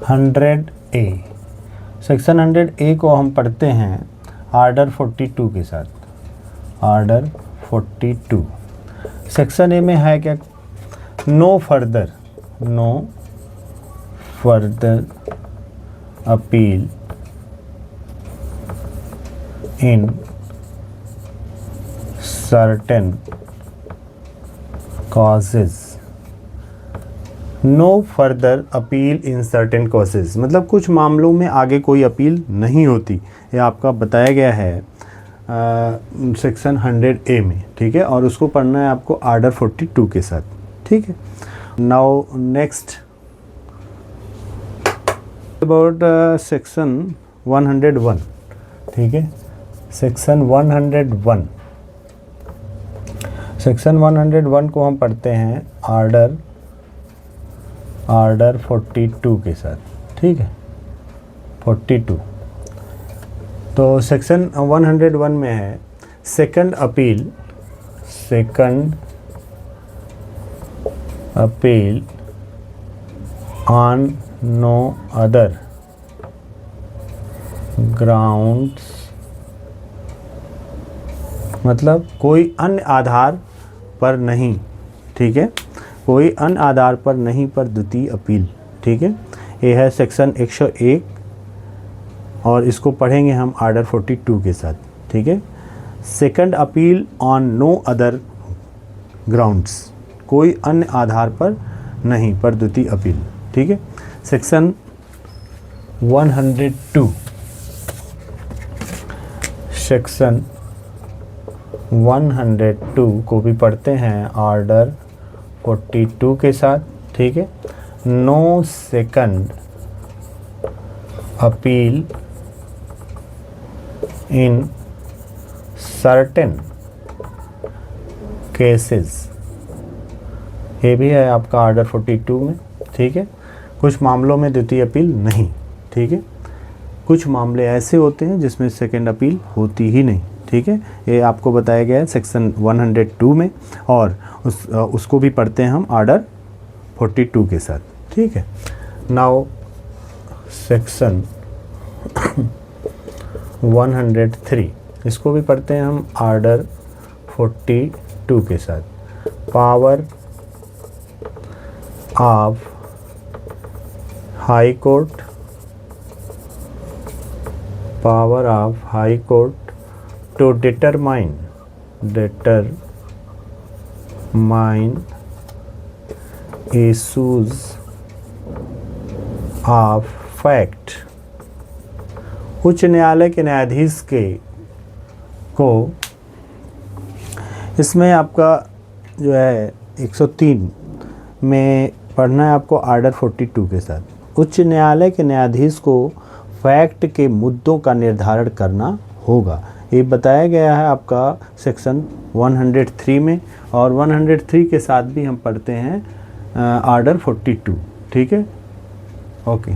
100A, section 100A को हम पढ़ते हैं आर्डर 42 के साथ। आर्डर 42 सेक्शन ए में है क्या? No further appeal in certain causes. No further appeal in certain causes मतलब कुछ मामलों में आगे कोई अपील नहीं होती। ये आपका बताया गया है सेक्शन 100A में, ठीक है। और उसको पढ़ना है आपको आर्डर 42 के साथ, ठीक है। नाउ नेक्स्ट अबाउट सेक्शन 101, ठीक है। सेक्शन 101, सेक्शन 101 को हम पढ़ते हैं आर्डर 42 के साथ, ठीक है। 42 तो सेक्शन 101 में है second appeal on no other grounds मतलब कोई अन्य आधार पर नहीं, ठीक है। कोई अन्य आधार पर नहीं पर द्वितीय अपील, ठीक है। ये है सेक्शन 101 और इसको पढ़ेंगे हम आर्डर 42 के साथ, ठीक है। Second appeal on no other grounds कोई अन्य आधार पर नहीं पर द्वितीय अपील, ठीक है। सेक्शन 102, सेक्शन 102 को भी पढ़ते हैं आर्डर 42 के साथ, ठीक है। No second appeal in certain cases, ये भी है आपका आर्डर 42 में, ठीक है। कुछ मामलों में द्वितीय अपील नहीं, ठीक है। कुछ मामले ऐसे होते हैं जिसमें सेकंड अपील होती ही नहीं, ठीक है। ये आपको बताया गया है सेक्शन 102 में और उसको भी पढ़ते हैं हम आर्डर 42 के साथ, ठीक है। नाउ सेक्शन 103 इसको भी पढ़ते हैं हम आर्डर 42 के साथ। Power of high court to determine issues of fact। उच्च न्यायालय के न्यायाधीश को इसमें आपका जो है 103 में पढ़ना है आपको आर्डर 42 के साथ। उच्च न्यायालय के न्यायाधीश को फैक्ट के मुद्दों का निर्धारण करना होगा। ये बताया गया है आपका सेक्शन 103 में और 103 के साथ भी हम पढ़ते हैं आर्डर 42, ठीक है। ओके।